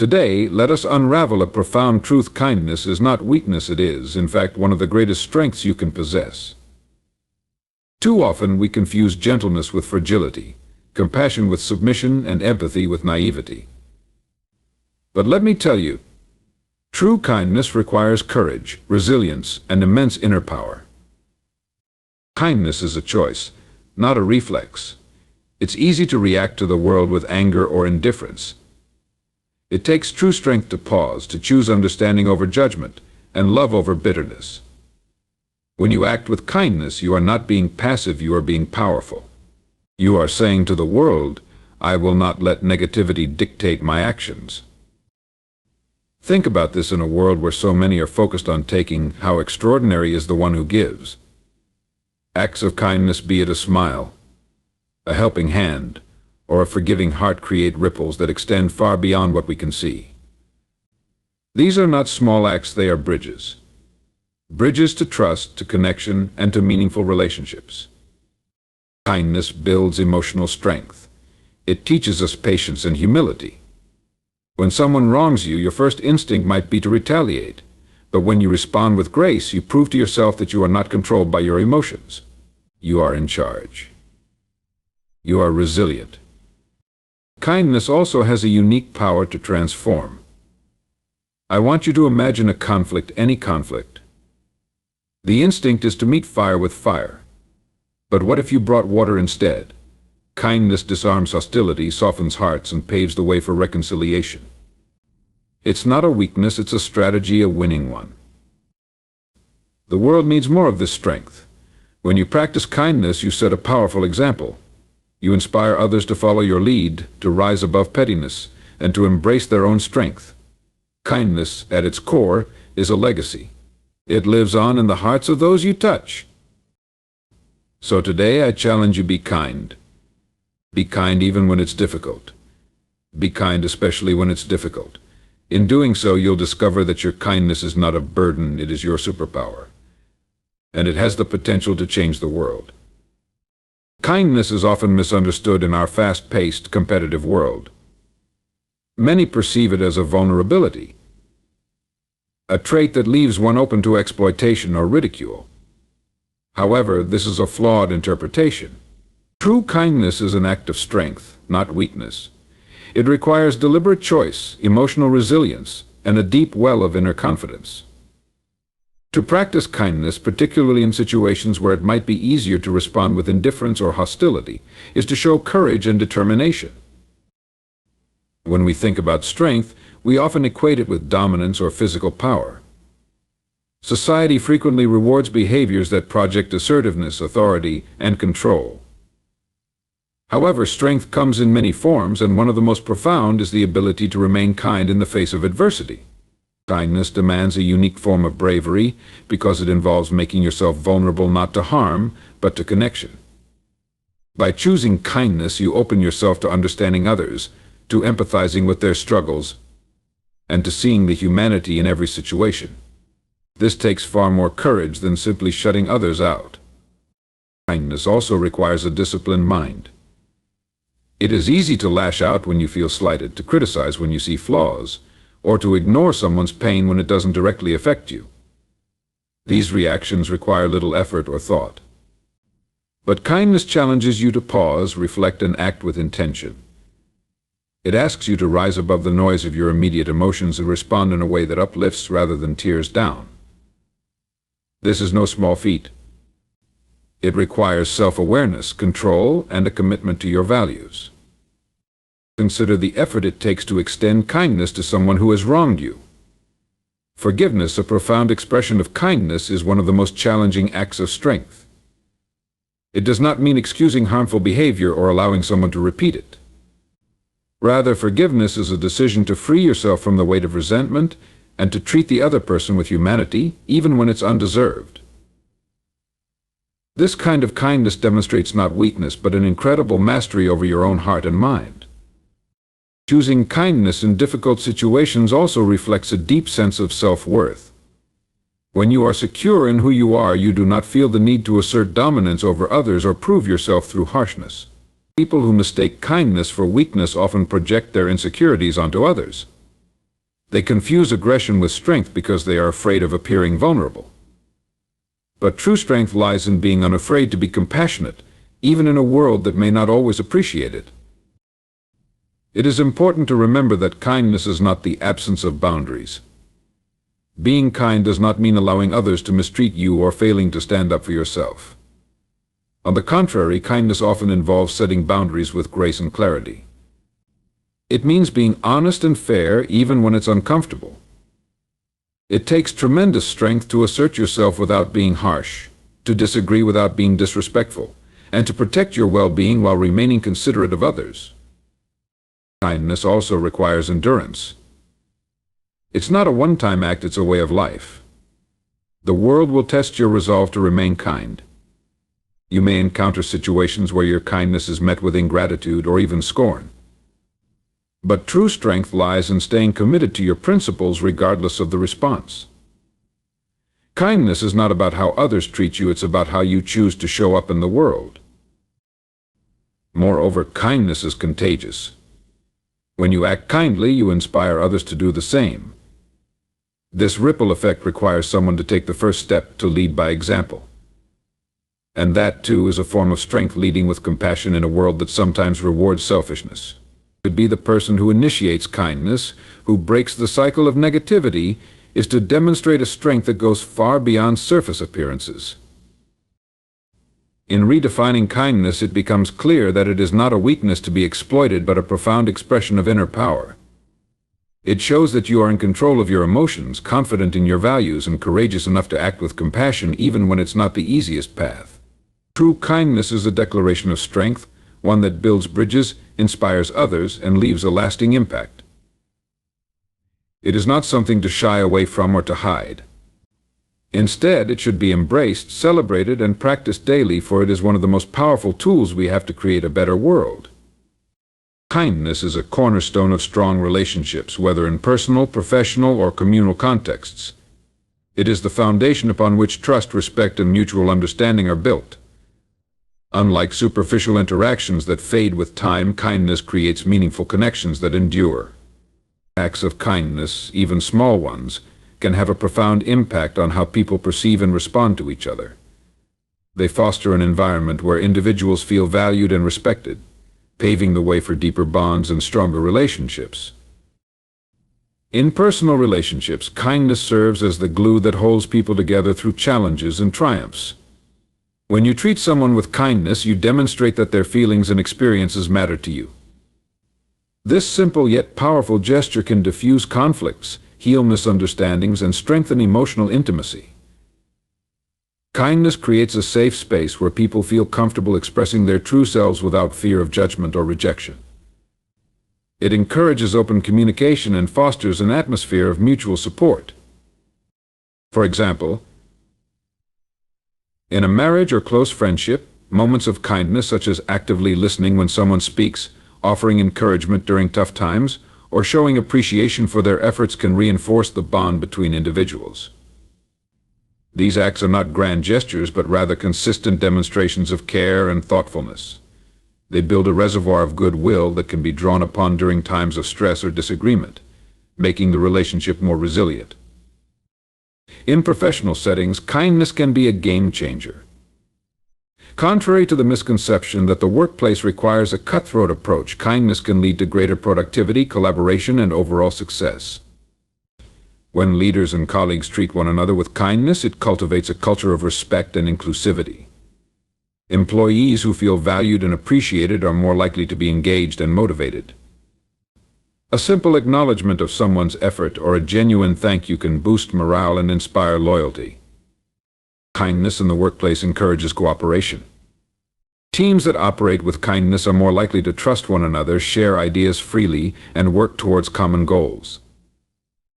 Today, let us unravel a profound truth. Kindness is not weakness, it is, in fact, one of the greatest strengths you can possess. Too often we confuse gentleness with fragility, compassion with submission, and empathy with naivety. But let me tell you, true kindness requires courage, resilience, and immense inner power. Kindness is a choice, not a reflex. It's easy to react to the world with anger or indifference. It takes true strength to pause, to choose understanding over judgment, and love over bitterness. When you act with kindness, you are not being passive, you are being powerful. You are saying to the world, I will not let negativity dictate my actions. Think about this in a world where so many are focused on taking. How extraordinary is the one who gives. Acts of kindness, be it a smile, a helping hand, or a forgiving heart, create ripples that extend far beyond what we can see. These are not small acts, they are bridges. Bridges to trust, to connection, and to meaningful relationships. Kindness builds emotional strength. It teaches us patience and humility. When someone wrongs you, your first instinct might be to retaliate. But when you respond with grace, you prove to yourself that you are not controlled by your emotions. You are in charge. You are resilient. Kindness also has a unique power to transform. I want you to imagine a conflict, any conflict. The instinct is to meet fire with fire. But what if you brought water instead? Kindness disarms hostility, softens hearts, and paves the way for reconciliation. It's not a weakness, it's a strategy, a winning one. The world needs more of this strength. When you practice kindness, you set a powerful example. You inspire others to follow your lead, to rise above pettiness, and to embrace their own strength. Kindness, at its core, is a legacy. It lives on in the hearts of those you touch. So today I challenge you, be kind. Be kind even when it's difficult. Be kind especially when it's difficult. In doing so, you'll discover that your kindness is not a burden, it is your superpower. And it has the potential to change the world. Kindness is often misunderstood in our fast-paced, competitive world. Many perceive it as a vulnerability, a trait that leaves one open to exploitation or ridicule. However, this is a flawed interpretation. True kindness is an act of strength, not weakness. It requires deliberate choice, emotional resilience, and a deep well of inner confidence. To practice kindness, particularly in situations where it might be easier to respond with indifference or hostility, is to show courage and determination. When we think about strength, we often equate it with dominance or physical power. Society frequently rewards behaviors that project assertiveness, authority, and control. However, strength comes in many forms, and one of the most profound is the ability to remain kind in the face of adversity. Kindness demands a unique form of bravery because it involves making yourself vulnerable not to harm, but to connection. By choosing kindness, you open yourself to understanding others, to empathizing with their struggles, and to seeing the humanity in every situation. This takes far more courage than simply shutting others out. Kindness also requires a disciplined mind. It is easy to lash out when you feel slighted, to criticize when you see flaws, or to ignore someone's pain when it doesn't directly affect you. These reactions require little effort or thought. But kindness challenges you to pause, reflect, and act with intention. It asks you to rise above the noise of your immediate emotions and respond in a way that uplifts rather than tears down. This is no small feat. It requires self-awareness, control, and a commitment to your values. Consider the effort it takes to extend kindness to someone who has wronged you. Forgiveness, a profound expression of kindness, is one of the most challenging acts of strength. It does not mean excusing harmful behavior or allowing someone to repeat it. Rather, forgiveness is a decision to free yourself from the weight of resentment and to treat the other person with humanity, even when it's undeserved. This kind of kindness demonstrates not weakness, but an incredible mastery over your own heart and mind. Choosing kindness in difficult situations also reflects a deep sense of self-worth. When you are secure in who you are, you do not feel the need to assert dominance over others or prove yourself through harshness. People who mistake kindness for weakness often project their insecurities onto others. They confuse aggression with strength because they are afraid of appearing vulnerable. But true strength lies in being unafraid to be compassionate, even in a world that may not always appreciate it. It is important to remember that kindness is not the absence of boundaries. Being kind does not mean allowing others to mistreat you or failing to stand up for yourself. On the contrary, kindness often involves setting boundaries with grace and clarity. It means being honest and fair even when it's uncomfortable. It takes tremendous strength to assert yourself without being harsh, to disagree without being disrespectful, and to protect your well-being while remaining considerate of others. Kindness also requires endurance. It's not a one-time act, it's a way of life. The world will test your resolve to remain kind. You may encounter situations where your kindness is met with ingratitude or even scorn. But true strength lies in staying committed to your principles regardless of the response. Kindness is not about how others treat you, it's about how you choose to show up in the world. Moreover, kindness is contagious. When you act kindly, you inspire others to do the same. This ripple effect requires someone to take the first step, to lead by example. And that, too, is a form of strength, leading with compassion in a world that sometimes rewards selfishness. To be the person who initiates kindness, who breaks the cycle of negativity, is to demonstrate a strength that goes far beyond surface appearances. In redefining kindness, it becomes clear that it is not a weakness to be exploited, but a profound expression of inner power. It shows that you are in control of your emotions, confident in your values, and courageous enough to act with compassion even when it's not the easiest path. True kindness is a declaration of strength, one that builds bridges, inspires others, and leaves a lasting impact. It is not something to shy away from or to hide. Instead, it should be embraced, celebrated, and practiced daily, for it is one of the most powerful tools we have to create a better world. Kindness is a cornerstone of strong relationships, whether in personal, professional, or communal contexts. It is the foundation upon which trust, respect, and mutual understanding are built. Unlike superficial interactions that fade with time, kindness creates meaningful connections that endure. Acts of kindness, even small ones, can have a profound impact on how people perceive and respond to each other. They foster an environment where individuals feel valued and respected, paving the way for deeper bonds and stronger relationships. In personal relationships, kindness serves as the glue that holds people together through challenges and triumphs. When you treat someone with kindness, you demonstrate that their feelings and experiences matter to you. This simple yet powerful gesture can diffuse conflicts, heal misunderstandings, and strengthen emotional intimacy. Kindness creates a safe space where people feel comfortable expressing their true selves without fear of judgment or rejection. It encourages open communication and fosters an atmosphere of mutual support. For example, in a marriage or close friendship, moments of kindness such as actively listening when someone speaks, offering encouragement during tough times, or showing appreciation for their efforts can reinforce the bond between individuals. These acts are not grand gestures, but rather consistent demonstrations of care and thoughtfulness. They build a reservoir of goodwill that can be drawn upon during times of stress or disagreement, making the relationship more resilient. In professional settings, kindness can be a game changer. Contrary to the misconception that the workplace requires a cutthroat approach, kindness can lead to greater productivity, collaboration, and overall success. When leaders and colleagues treat one another with kindness, it cultivates a culture of respect and inclusivity. Employees who feel valued and appreciated are more likely to be engaged and motivated. A simple acknowledgement of someone's effort or a genuine thank you can boost morale and inspire loyalty. Kindness in the workplace encourages cooperation. Teams that operate with kindness are more likely to trust one another, share ideas freely, and work towards common goals.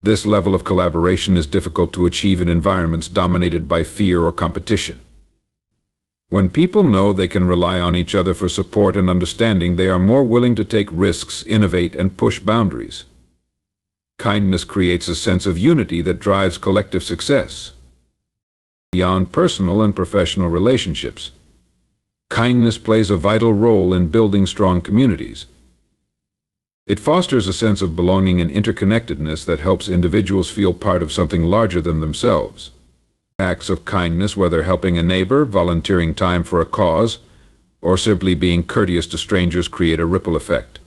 This level of collaboration is difficult to achieve in environments dominated by fear or competition. When people know they can rely on each other for support and understanding, they are more willing to take risks, innovate, and push boundaries. Kindness creates a sense of unity that drives collective success. Beyond personal and professional relationships, kindness plays a vital role in building strong communities. It fosters a sense of belonging and interconnectedness that helps individuals feel part of something larger than themselves. Acts of kindness, whether helping a neighbor, volunteering time for a cause, or simply being courteous to strangers, create a ripple effect.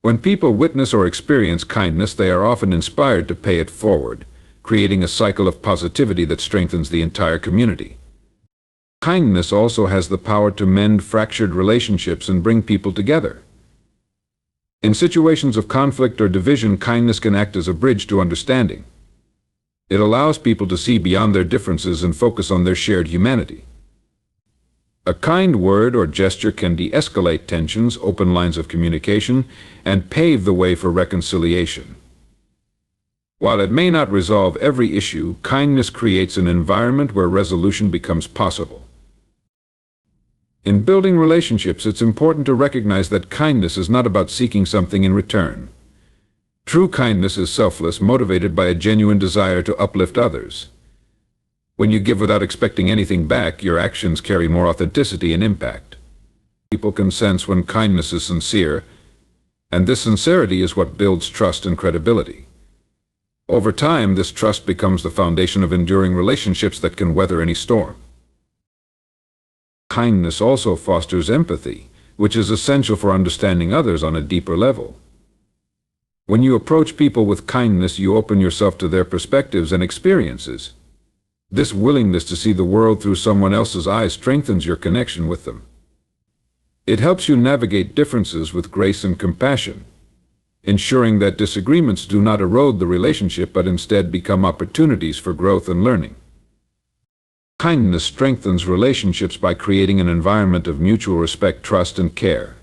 When people witness or experience kindness, they are often inspired to pay it forward, creating a cycle of positivity that strengthens the entire community. Kindness also has the power to mend fractured relationships and bring people together. In situations of conflict or division, kindness can act as a bridge to understanding. It allows people to see beyond their differences and focus on their shared humanity. A kind word or gesture can de-escalate tensions, open lines of communication, and pave the way for reconciliation. While it may not resolve every issue, kindness creates an environment where resolution becomes possible. In building relationships, it's important to recognize that kindness is not about seeking something in return. True kindness is selfless, motivated by a genuine desire to uplift others. When you give without expecting anything back, your actions carry more authenticity and impact. People can sense when kindness is sincere, and this sincerity is what builds trust and credibility. Over time, this trust becomes the foundation of enduring relationships that can weather any storm. Kindness also fosters empathy, which is essential for understanding others on a deeper level. When you approach people with kindness, you open yourself to their perspectives and experiences. This willingness to see the world through someone else's eyes strengthens your connection with them. It helps you navigate differences with grace and compassion, ensuring that disagreements do not erode the relationship but instead become opportunities for growth and learning. Kindness strengthens relationships by creating an environment of mutual respect, trust, and care.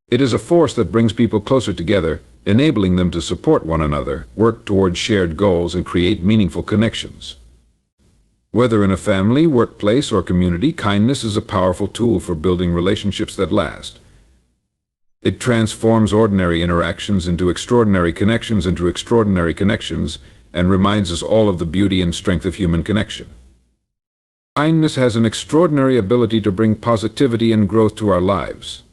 It is a force that brings people closer together, enabling them to support one another, work towards shared goals, and create meaningful connections. Whether in a family, workplace, or community, kindness is a powerful tool for building relationships that last. It transforms ordinary interactions into extraordinary connections, and reminds us all of the beauty and strength of human connection. Kindness has an extraordinary ability to bring positivity and growth to our lives.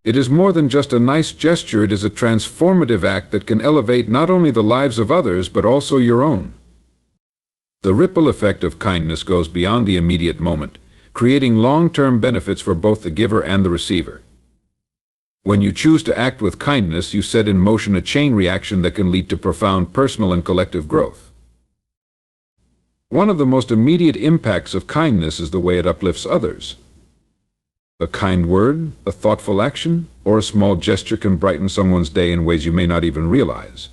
It is more than just a nice gesture. It is a transformative act that can elevate not only the lives of others but also your own. The ripple effect of kindness goes beyond the immediate moment, creating long-term benefits for both the giver and the receiver. When you choose to act with kindness, you set in motion a chain reaction that can lead to profound personal and collective growth. One of the most immediate impacts of kindness is the way it uplifts others. A kind word, a thoughtful action, or a small gesture can brighten someone's day in ways you may not even realize.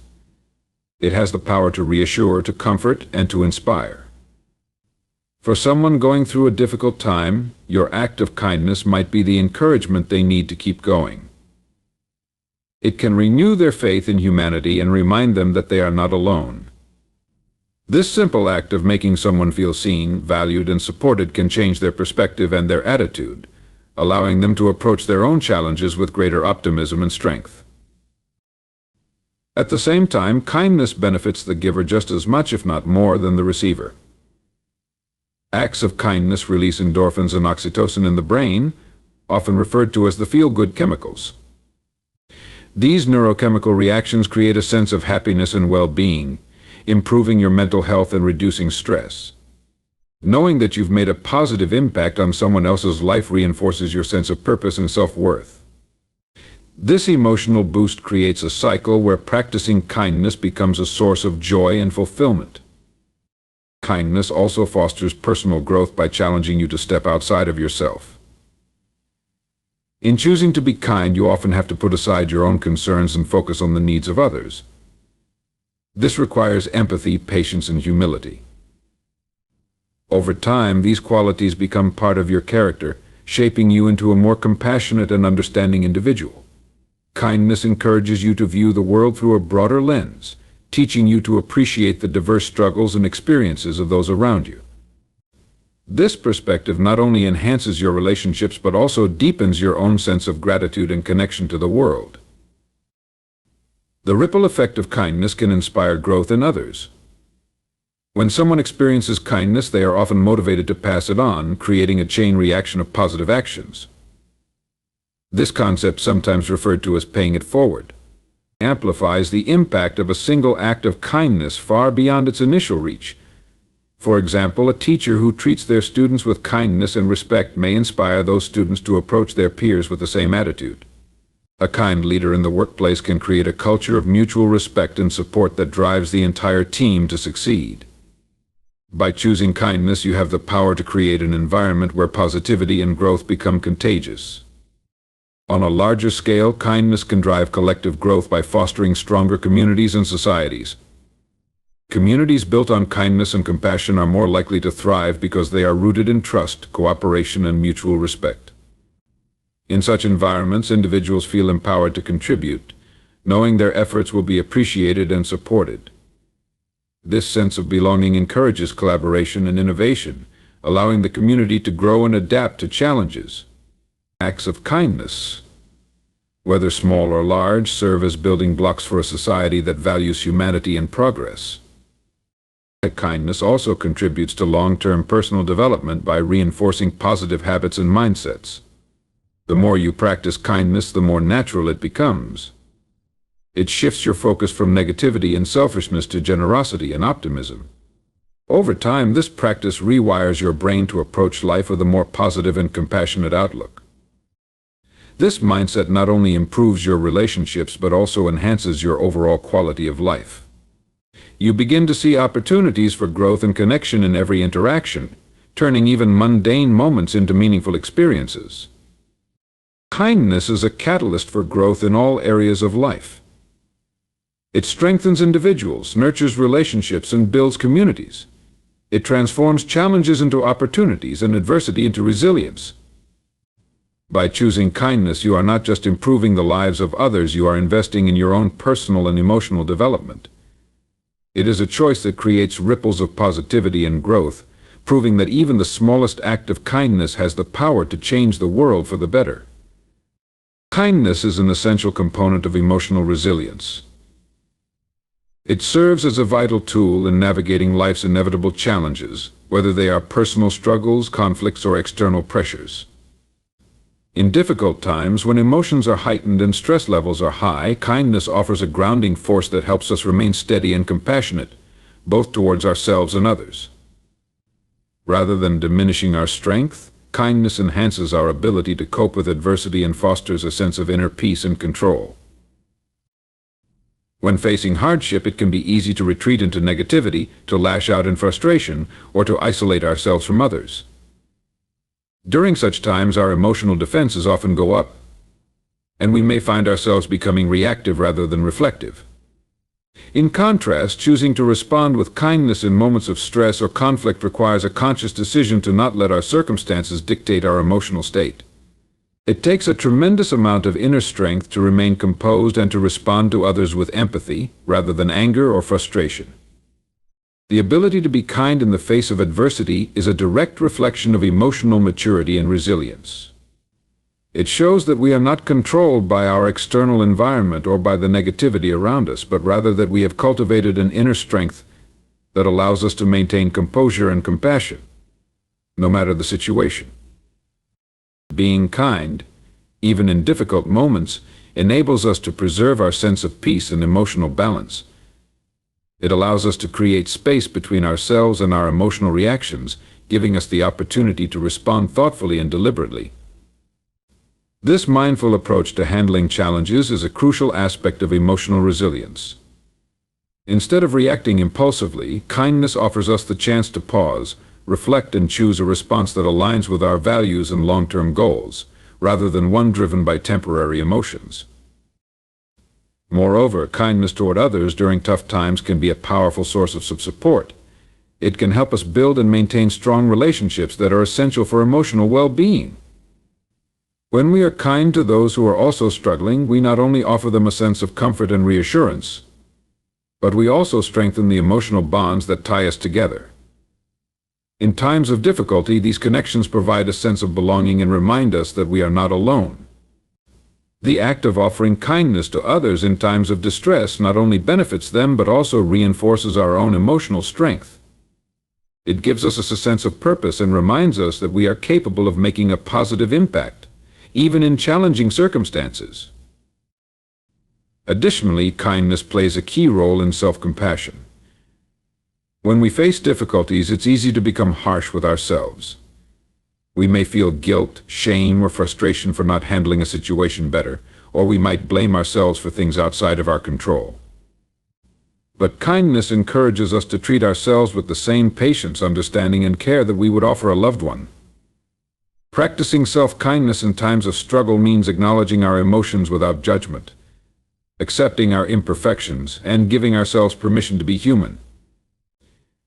It has the power to reassure, to comfort, and to inspire. For someone going through a difficult time, your act of kindness might be the encouragement they need to keep going. It can renew their faith in humanity and remind them that they are not alone. This simple act of making someone feel seen, valued, and supported can change their perspective and their attitude, allowing them to approach their own challenges with greater optimism and strength. At the same time, kindness benefits the giver just as much, if not more, than the receiver. Acts of kindness release endorphins and oxytocin in the brain, often referred to as the feel-good chemicals. These neurochemical reactions create a sense of happiness and well-being, improving your mental health and reducing stress. Knowing that you've made a positive impact on someone else's life reinforces your sense of purpose and self-worth. This emotional boost creates a cycle where practicing kindness becomes a source of joy and fulfillment. Kindness also fosters personal growth by challenging you to step outside of yourself. In choosing to be kind, you often have to put aside your own concerns and focus on the needs of others. This requires empathy, patience, and humility. Over time, these qualities become part of your character, shaping you into a more compassionate and understanding individual. Kindness encourages you to view the world through a broader lens, teaching you to appreciate the diverse struggles and experiences of those around you. This perspective not only enhances your relationships but also deepens your own sense of gratitude and connection to the world. The ripple effect of kindness can inspire growth in others. When someone experiences kindness, they are often motivated to pass it on, creating a chain reaction of positive actions. This concept, sometimes referred to as paying it forward, amplifies the impact of a single act of kindness far beyond its initial reach. For example, a teacher who treats their students with kindness and respect may inspire those students to approach their peers with the same attitude. A kind leader in the workplace can create a culture of mutual respect and support that drives the entire team to succeed. By choosing kindness, you have the power to create an environment where positivity and growth become contagious. On a larger scale, kindness can drive collective growth by fostering stronger communities and societies. Communities built on kindness and compassion are more likely to thrive because they are rooted in trust, cooperation, and mutual respect. In such environments, individuals feel empowered to contribute, knowing their efforts will be appreciated and supported. This sense of belonging encourages collaboration and innovation, allowing the community to grow and adapt to challenges. Acts of kindness, whether small or large, serve as building blocks for a society that values humanity and progress. Kindness also contributes to long-term personal development by reinforcing positive habits and mindsets. The more you practice kindness, the more natural it becomes. It shifts your focus from negativity and selfishness to generosity and optimism. Over time, this practice rewires your brain to approach life with a more positive and compassionate outlook. This mindset not only improves your relationships but also enhances your overall quality of life. You begin to see opportunities for growth and connection in every interaction, turning even mundane moments into meaningful experiences. Kindness is a catalyst for growth in all areas of life. It strengthens individuals, nurtures relationships, and builds communities. It transforms challenges into opportunities and adversity into resilience. By choosing kindness, you are not just improving the lives of others, you are investing in your own personal and emotional development. It is a choice that creates ripples of positivity and growth, proving that even the smallest act of kindness has the power to change the world for the better. Kindness is an essential component of emotional resilience. It serves as a vital tool in navigating life's inevitable challenges, whether they are personal struggles, conflicts, or external pressures. In difficult times, when emotions are heightened and stress levels are high, kindness offers a grounding force that helps us remain steady and compassionate, both towards ourselves and others. Rather than diminishing our strength, kindness enhances our ability to cope with adversity and fosters a sense of inner peace and control. When facing hardship, it can be easy to retreat into negativity, to lash out in frustration, or to isolate ourselves from others. During such times, our emotional defenses often go up, and we may find ourselves becoming reactive rather than reflective. In contrast, choosing to respond with kindness in moments of stress or conflict requires a conscious decision to not let our circumstances dictate our emotional state. It takes a tremendous amount of inner strength to remain composed and to respond to others with empathy, rather than anger or frustration. The ability to be kind in the face of adversity is a direct reflection of emotional maturity and resilience. It shows that we are not controlled by our external environment or by the negativity around us, but rather that we have cultivated an inner strength that allows us to maintain composure and compassion, no matter the situation. Being kind, even in difficult moments, enables us to preserve our sense of peace and emotional balance. It allows us to create space between ourselves and our emotional reactions, giving us the opportunity to respond thoughtfully and deliberately. This mindful approach to handling challenges is a crucial aspect of emotional resilience. Instead of reacting impulsively, kindness offers us the chance to pause, reflect, and choose a response that aligns with our values and long-term goals, rather than one driven by temporary emotions. Moreover, kindness toward others during tough times can be a powerful source of support. It can help us build and maintain strong relationships that are essential for emotional well-being. When we are kind to those who are also struggling, we not only offer them a sense of comfort and reassurance, but we also strengthen the emotional bonds that tie us together. In times of difficulty, these connections provide a sense of belonging and remind us that we are not alone. The act of offering kindness to others in times of distress not only benefits them but also reinforces our own emotional strength. It gives us a sense of purpose and reminds us that we are capable of making a positive impact, even in challenging circumstances. Additionally, kindness plays a key role in self-compassion. When we face difficulties, it's easy to become harsh with ourselves. We may feel guilt, shame, or frustration for not handling a situation better, or we might blame ourselves for things outside of our control. But kindness encourages us to treat ourselves with the same patience, understanding, and care that we would offer a loved one. Practicing self-kindness in times of struggle means acknowledging our emotions without judgment, accepting our imperfections, and giving ourselves permission to be human.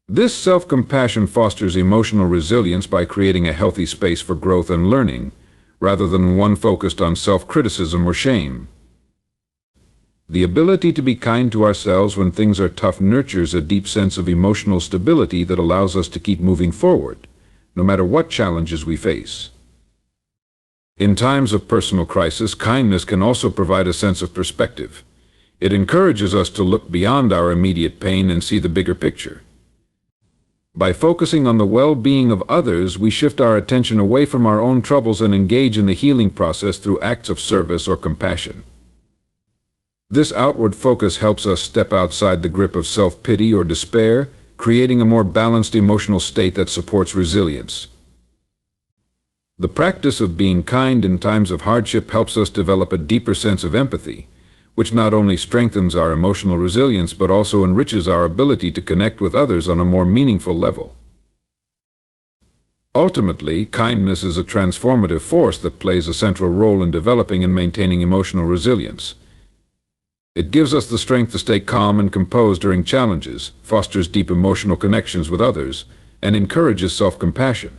This self-compassion fosters emotional resilience by creating a healthy space for growth and learning, rather than one focused on self-criticism or shame. The ability to be kind to ourselves when things are tough nurtures a deep sense of emotional stability that allows us to keep moving forward, no matter what challenges we face. In times of personal crisis, kindness can also provide a sense of perspective. It encourages us to look beyond our immediate pain and see the bigger picture. By focusing on the well-being of others, we shift our attention away from our own troubles and engage in the healing process through acts of service or compassion. This outward focus helps us step outside the grip of self-pity or despair, creating a more balanced emotional state that supports resilience. The practice of being kind in times of hardship helps us develop a deeper sense of empathy, which not only strengthens our emotional resilience but also enriches our ability to connect with others on a more meaningful level. Ultimately, kindness is a transformative force that plays a central role in developing and maintaining emotional resilience. It gives us the strength to stay calm and composed during challenges, fosters deep emotional connections with others, and encourages self-compassion.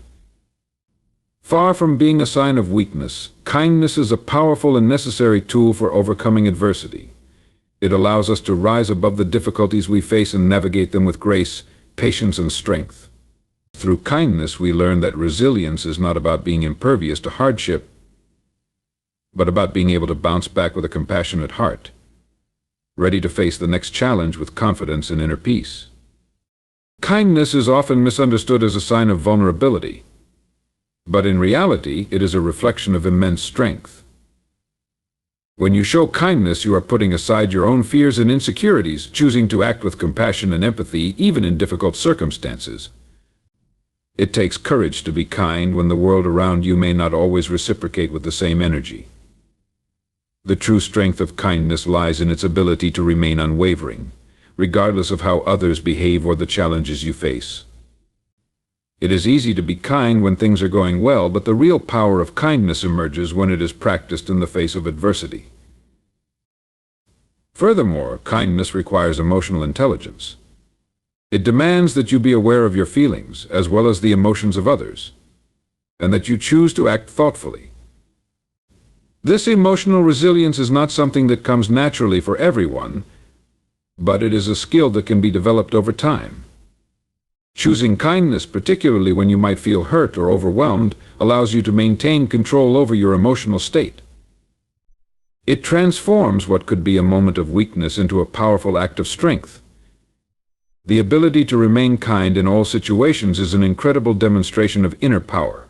Far from being a sign of weakness, kindness is a powerful and necessary tool for overcoming adversity. It allows us to rise above the difficulties we face and navigate them with grace, patience, and strength. Through kindness, we learn that resilience is not about being impervious to hardship, but about being able to bounce back with a compassionate heart, ready to face the next challenge with confidence and inner peace. Kindness is often misunderstood as a sign of vulnerability, but in reality, it is a reflection of immense strength. When you show kindness, you are putting aside your own fears and insecurities, choosing to act with compassion and empathy even in difficult circumstances. It takes courage to be kind when the world around you may not always reciprocate with the same energy. The true strength of kindness lies in its ability to remain unwavering, regardless of how others behave or the challenges you face. It is easy to be kind when things are going well, but the real power of kindness emerges when it is practiced in the face of adversity. Furthermore, kindness requires emotional intelligence. It demands that you be aware of your feelings, as well as the emotions of others, and that you choose to act thoughtfully. This emotional resilience is not something that comes naturally for everyone, but it is a skill that can be developed over time. Choosing kindness, particularly when you might feel hurt or overwhelmed, allows you to maintain control over your emotional state. It transforms what could be a moment of weakness into a powerful act of strength. The ability to remain kind in all situations is an incredible demonstration of inner power.